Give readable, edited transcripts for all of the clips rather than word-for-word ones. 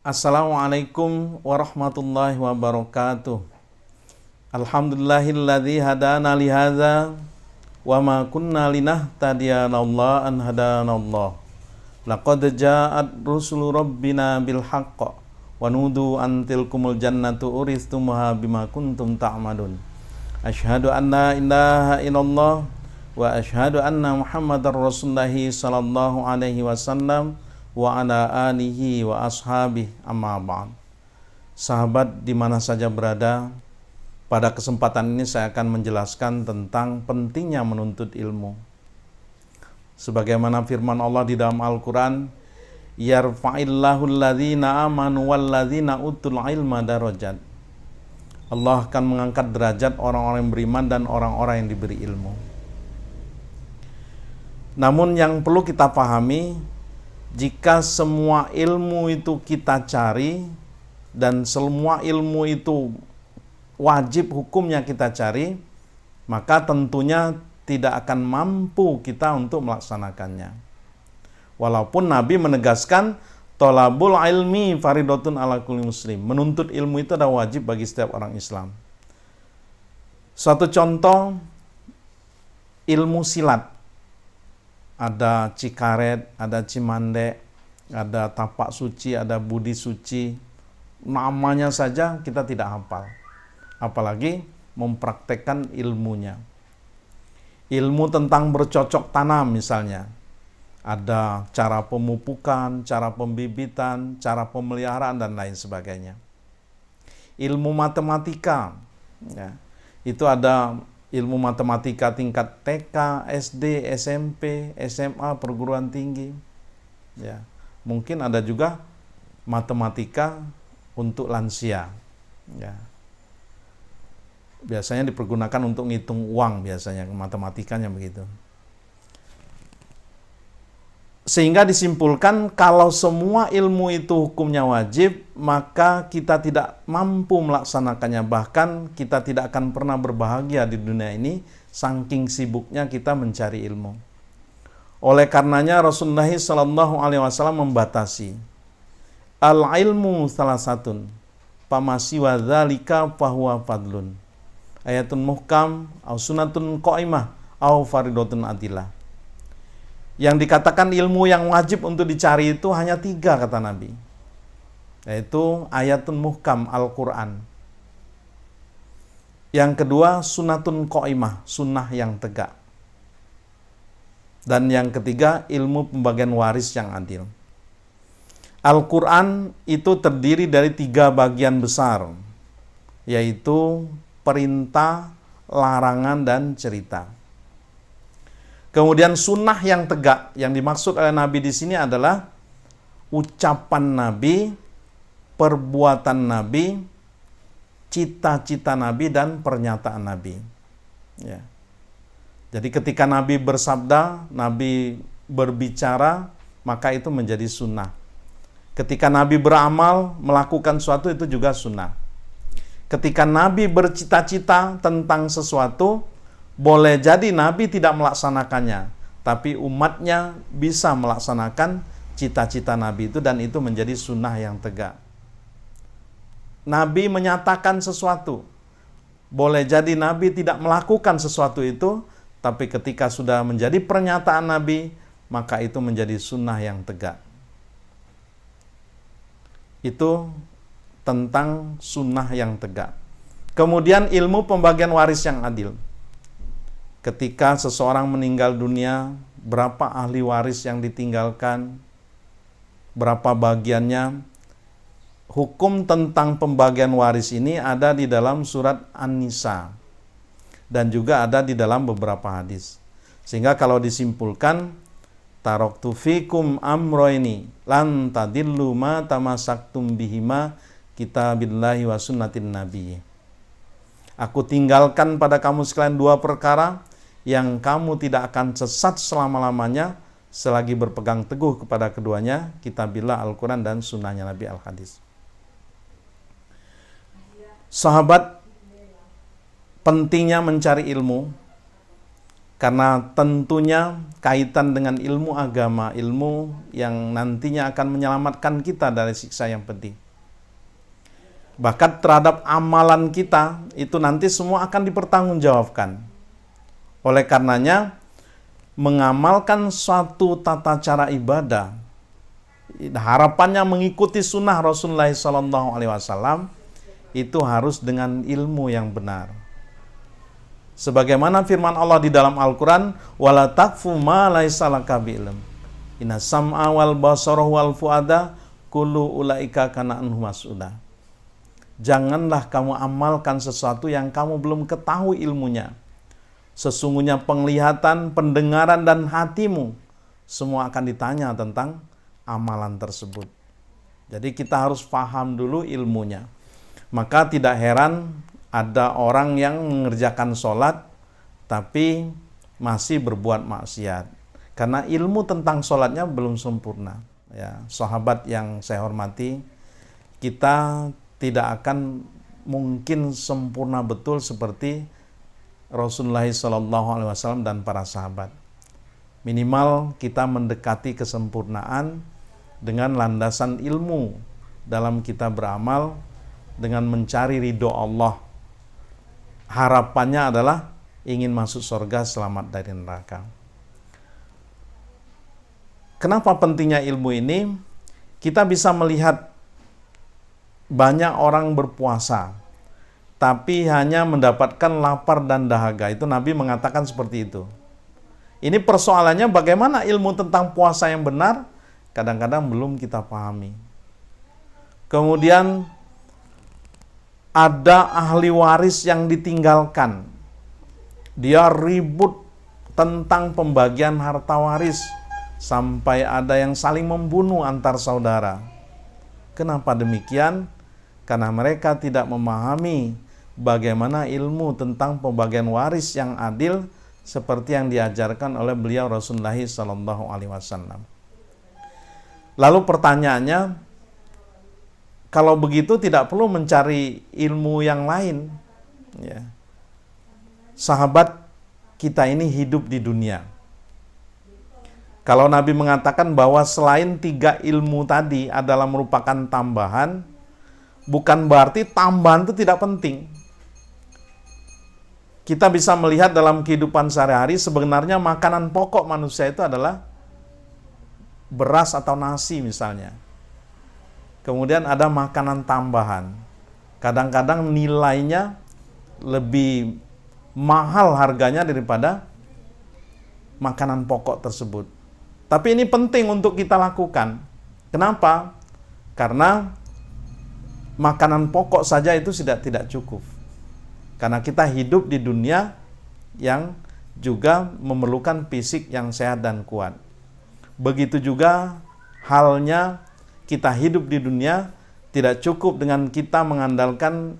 Assalamualaikum warahmatullahi wabarakatuh. Alhamdulillahilladzi hadana li hadza wa ma kunna linahtadiya laula an hadanallah. Laqad ja'at rusulu rabbina bil haqq wa nudu an tilkumul jannatu uristumuha bima kuntum ta'malun. Asyhadu an la ilaha illallah wa asyhadu anna Muhammadar Rasulullah sallallahu alaihi wasallam wa ala alihi wa ashabihi amma ba'd. Sahabat di mana saja berada, pada kesempatan ini saya akan menjelaskan tentang pentingnya menuntut ilmu. Sebagaimana firman Allah di dalam Al-Quran, yarfa'illahu alladhina amanu walladhina utul ilma darajat. Allah akan mengangkat derajat orang-orang yang beriman dan orang-orang yang diberi ilmu. Namun yang perlu kita pahami, jika semua ilmu itu kita cari dan semua ilmu itu wajib hukumnya kita cari, maka tentunya tidak akan mampu kita untuk melaksanakannya. Walaupun Nabi menegaskan thalabul ilmi faridatun ala kulli muslim. Menuntut ilmu itu adalah wajib bagi setiap orang Islam. Suatu contoh, ilmu silat. Ada Cikaret, ada Cimande, ada Tapak Suci, ada Budi Suci. Namanya saja kita tidak hafal. Apalagi mempraktekkan ilmunya. Ilmu tentang bercocok tanam misalnya. Ada cara pemupukan, cara pembibitan, cara pemeliharaan, dan lain sebagainya. Ilmu matematika, ya, itu ada ilmu matematika tingkat TK, SD, SMP, SMA, perguruan tinggi. Ya, mungkin ada juga matematika untuk lansia. Ya. Biasanya dipergunakan untuk ngitung uang, biasanya matematikanya begitu. Sehingga disimpulkan kalau semua ilmu itu hukumnya wajib, maka kita tidak mampu melaksanakannya. Bahkan kita tidak akan pernah berbahagia di dunia ini, saking sibuknya kita mencari ilmu. Oleh karenanya Rasulullah SAW membatasi, al-ilmu salasatun, famasiwa dzalika fahuwa fadlun. Ayatun muhkam, au sunatun qaimah, au faridatun adilah. Yang dikatakan ilmu yang wajib untuk dicari itu hanya 3 kata Nabi, yaitu ayatun muhkam, Al-Quran. Yang kedua sunatun qaimah, sunnah yang tegak. Dan yang ketiga ilmu pembagian waris yang adil. Al-Quran itu terdiri dari 3 bagian besar, yaitu perintah, larangan, dan cerita. Kemudian sunnah yang tegak, yang dimaksud oleh Nabi di sini adalah ucapan Nabi, perbuatan Nabi, cita-cita Nabi, dan pernyataan Nabi. Ya. Jadi ketika Nabi bersabda, Nabi berbicara, maka itu menjadi sunnah. Ketika Nabi beramal, melakukan sesuatu, itu juga sunnah. Ketika Nabi bercita-cita tentang sesuatu, boleh jadi Nabi tidak melaksanakannya, tapi umatnya bisa melaksanakan cita-cita Nabi itu, dan itu menjadi sunnah yang tegak. Nabi menyatakan sesuatu, boleh jadi Nabi tidak melakukan sesuatu itu, tapi ketika sudah menjadi pernyataan Nabi, maka itu menjadi sunnah yang tegak. Itu tentang sunnah yang tegak. Kemudian ilmu pembagian waris yang adil. Ketika seseorang meninggal dunia, berapa ahli waris yang ditinggalkan, berapa bagiannya. Hukum tentang pembagian waris ini ada di dalam surat An-Nisa dan juga ada di dalam beberapa hadis. Sehingga kalau disimpulkan, taraktu fikum amroini lan tadillu ma tamasaktum bihima kitabillahi wa sunnatin nabi. Aku tinggalkan pada kamu sekalian 2 perkara yang kamu tidak akan sesat selama-lamanya selagi berpegang teguh kepada keduanya, kitabillah Al-Quran dan sunnahnya Nabi Al-Hadis. Sahabat, pentingnya mencari ilmu Karena tentunya kaitan dengan ilmu agama, ilmu yang nantinya akan menyelamatkan kita dari siksa yang pedih. Bahkan terhadap amalan kita, itu nanti semua akan dipertanggungjawabkan. Oleh karenanya, mengamalkan suatu tata cara ibadah, harapannya mengikuti sunnah Rasulullah SAW, itu harus dengan ilmu yang benar. Sebagaimana firman Allah di dalam Al-Quran, wala taqfu ma laisa laka bi'ilm, inna sam'a wal basara wal fuada kullu ulaika kana anhu mas'ula. Janganlah kamu amalkan sesuatu yang kamu belum ketahui ilmunya. Sesungguhnya penglihatan, pendengaran, dan hatimu semua akan ditanya tentang amalan tersebut. Jadi kita harus paham dulu ilmunya. Maka tidak heran ada orang yang mengerjakan sholat tapi masih berbuat maksiat. Karena ilmu tentang sholatnya belum sempurna. Ya, sahabat yang saya hormati, kita tidak akan mungkin sempurna betul seperti Rasulullah SAW dan para sahabat. Minimal kita mendekati kesempurnaan dengan landasan ilmu dalam kita beramal, dengan mencari ridho Allah. Harapannya adalah ingin masuk surga, selamat dari neraka. Kenapa pentingnya ilmu ini? Kita bisa melihat banyak orang berpuasa, tapi hanya mendapatkan lapar dan dahaga. Itu Nabi mengatakan seperti itu. Ini persoalannya bagaimana ilmu tentang puasa yang benar, kadang-kadang belum kita pahami. Kemudian ada ahli waris yang ditinggalkan. Dia ribut tentang pembagian harta waris, sampai ada yang saling membunuh antar saudara. Kenapa demikian? Karena mereka tidak memahami bagaimana ilmu tentang pembagian waris yang adil seperti yang diajarkan oleh beliau Rasulullah SAW. Lalu pertanyaannya, kalau begitu tidak perlu mencari ilmu yang lain. Ya. Sahabat kita ini hidup di dunia. Kalau Nabi mengatakan bahwa selain 3 ilmu tadi adalah merupakan tambahan, bukan berarti tambahan itu tidak penting. Kita bisa melihat dalam kehidupan sehari-hari, sebenarnya makanan pokok manusia itu adalah beras atau nasi misalnya. Kemudian ada makanan tambahan. Kadang-kadang nilainya lebih mahal harganya daripada makanan pokok tersebut. Tapi ini penting untuk kita lakukan. Kenapa? Karena makanan pokok saja itu tidak cukup. Karena kita hidup di dunia yang juga memerlukan fisik yang sehat dan kuat. Begitu juga halnya kita hidup di dunia, tidak cukup dengan kita mengandalkan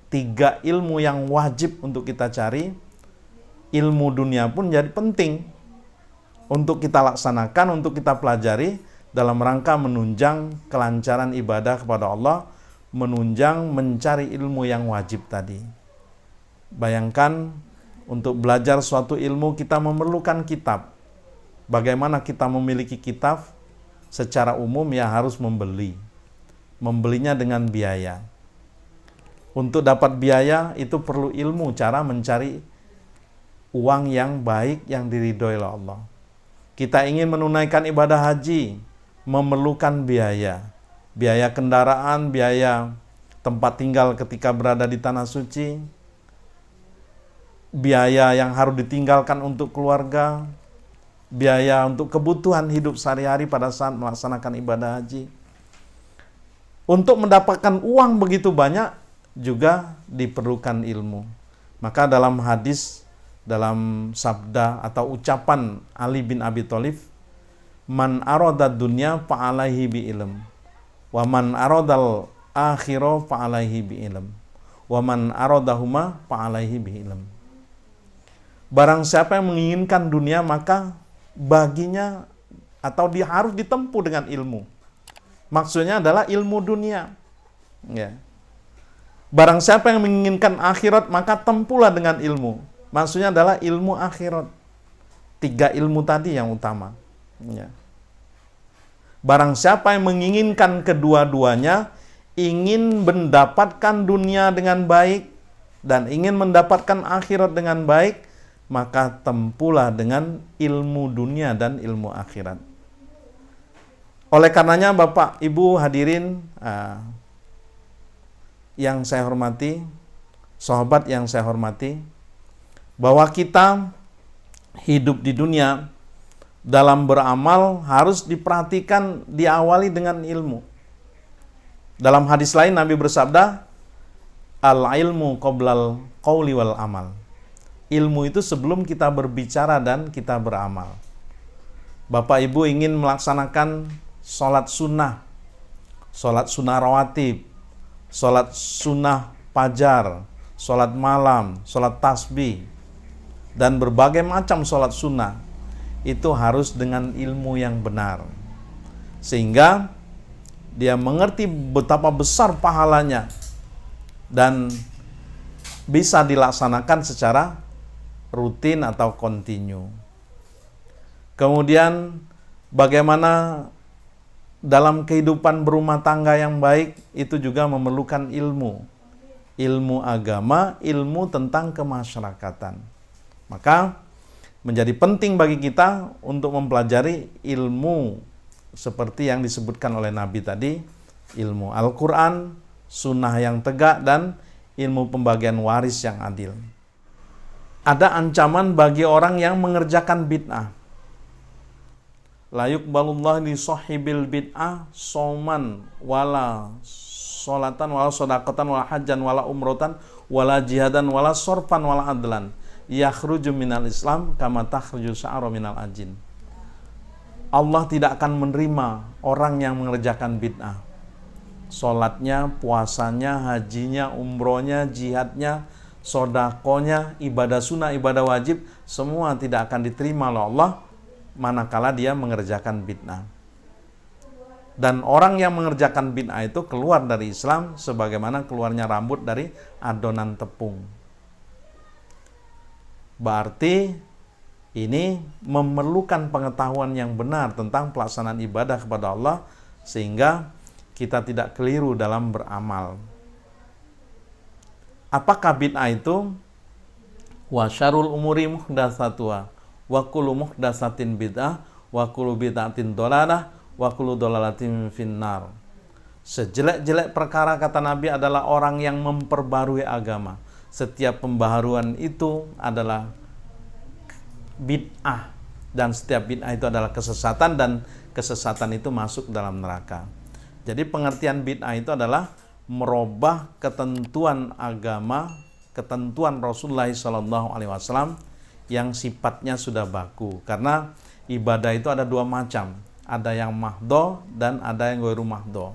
3 ilmu yang wajib untuk kita cari. Ilmu dunia pun jadi penting untuk kita laksanakan, untuk kita pelajari dalam rangka menunjang kelancaran ibadah kepada Allah, menunjang mencari ilmu yang wajib tadi. Bayangkan, untuk belajar suatu ilmu kita memerlukan kitab. Bagaimana kita memiliki kitab? Secara umum ya harus membeli. Membelinya dengan biaya. Untuk dapat biaya itu perlu ilmu, cara mencari uang yang baik yang diridhoi oleh Allah. Kita ingin menunaikan ibadah haji, memerlukan biaya. Biaya kendaraan, biaya tempat tinggal ketika berada di tanah suci, biaya yang harus ditinggalkan untuk keluarga, biaya untuk kebutuhan hidup sehari-hari pada saat melaksanakan ibadah haji. Untuk mendapatkan uang begitu banyak juga diperlukan ilmu. Maka dalam hadis, dalam sabda atau ucapan Ali bin Abi Thalib, man arada dunya fa'alaihi bi ilm, wa man aradal akhirah fa'alaihi bi ilm, wa man aradahuma fa'alaihi bi ilm. Barang siapa yang menginginkan dunia, maka baginya atau dia harus ditempuh dengan ilmu. Maksudnya adalah ilmu dunia. Ya. Barang siapa yang menginginkan akhirat, maka tempuhlah dengan ilmu. Maksudnya adalah ilmu akhirat. tiga ilmu tadi yang utama. Ya. Barang siapa yang menginginkan kedua-duanya, ingin mendapatkan dunia dengan baik dan ingin mendapatkan akhirat dengan baik, maka tempuhlah dengan ilmu dunia dan ilmu akhirat. Oleh karenanya Bapak, Ibu hadirin yang saya hormati, sahabat yang saya hormati, bahwa kita hidup di dunia dalam beramal harus diperhatikan, diawali dengan ilmu. Dalam hadis lain Nabi bersabda, al-ilmu qoblal qawli wal amal. Ilmu itu sebelum kita berbicara dan kita beramal. Bapak Ibu ingin melaksanakan sholat sunnah rawatib, sholat sunnah fajar, sholat malam, sholat tasbih, dan berbagai macam sholat sunnah, itu harus dengan ilmu yang benar. Sehingga dia mengerti betapa besar pahalanya dan bisa dilaksanakan secara rutin atau kontinu. Kemudian bagaimana dalam kehidupan berumah tangga yang baik itu juga memerlukan ilmu agama, ilmu tentang kemasyarakatan. Maka menjadi penting bagi kita untuk mempelajari ilmu seperti yang disebutkan oleh Nabi tadi, ilmu Al-Quran, sunnah yang tegak, dan ilmu pembagian waris yang adil. Ada ancaman bagi orang yang mengerjakan bid'ah. La yuqbalullah li sahibil bid'ah soman wala solatan wala sodaqatan wala hajjan wala umrotan wala jihadan wala sorfan wala adlan yakhruju minal islam kama takhruju sya'ra minal ajin. Allah tidak akan menerima orang yang mengerjakan bid'ah. Sholatnya, puasanya, hajinya, umrohnya, jihadnya, sodakonya, ibadah sunnah, ibadah wajib, semua tidak akan diterima oleh Allah manakala dia mengerjakan bid'ah. Dan orang yang mengerjakan bid'ah itu keluar dari Islam sebagaimana keluarnya rambut dari adonan tepung. Berarti ini memerlukan pengetahuan yang benar tentang pelaksanaan ibadah kepada Allah sehingga kita tidak keliru dalam beramal. Apakah bid'ah itu? Wa syarul umuri muhdatsatuha wa kullu muhdatsatin bid'ah wa kullu bid'atin dhalalah wa kullu dhalalatin finnar. Sejelek-jelek perkara kata Nabi adalah orang yang memperbarui agama. Setiap pembaharuan itu adalah bid'ah, dan setiap bid'ah itu adalah kesesatan, dan kesesatan itu masuk dalam neraka. Jadi pengertian bid'ah itu adalah merubah ketentuan agama, ketentuan Rasulullah SAW yang sifatnya sudah baku. Karena ibadah itu ada dua macam, ada yang mahdo dan ada yang ghairu mahdo.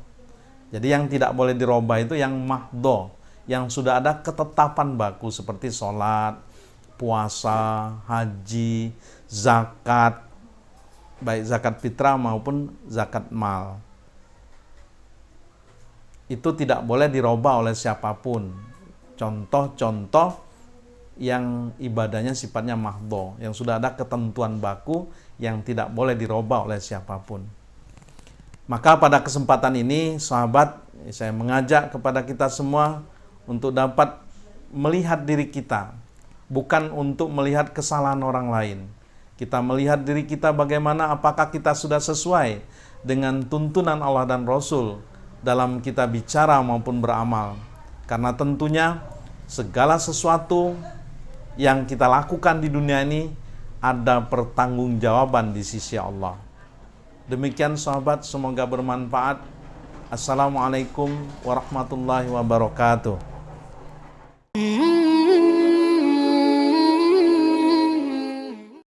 Jadi yang tidak boleh dirubah itu yang mahdo, yang sudah ada ketetapan baku seperti sholat, puasa, haji, zakat, baik zakat fitrah maupun zakat mal. Itu tidak boleh dirubah oleh siapapun. Contoh-contoh yang ibadahnya sifatnya mahdho, yang sudah ada ketentuan baku yang tidak boleh dirubah oleh siapapun. Maka pada kesempatan ini, sahabat, saya mengajak kepada kita semua untuk dapat melihat diri kita, bukan untuk melihat kesalahan orang lain. Kita melihat diri kita bagaimana, apakah kita sudah sesuai dengan tuntunan Allah dan Rasul dalam kita bicara maupun beramal. Karena tentunya segala sesuatu yang kita lakukan di dunia ini ada pertanggungjawaban di sisi Allah. Demikian sahabat, semoga bermanfaat. Assalamualaikum warahmatullahi wabarakatuh.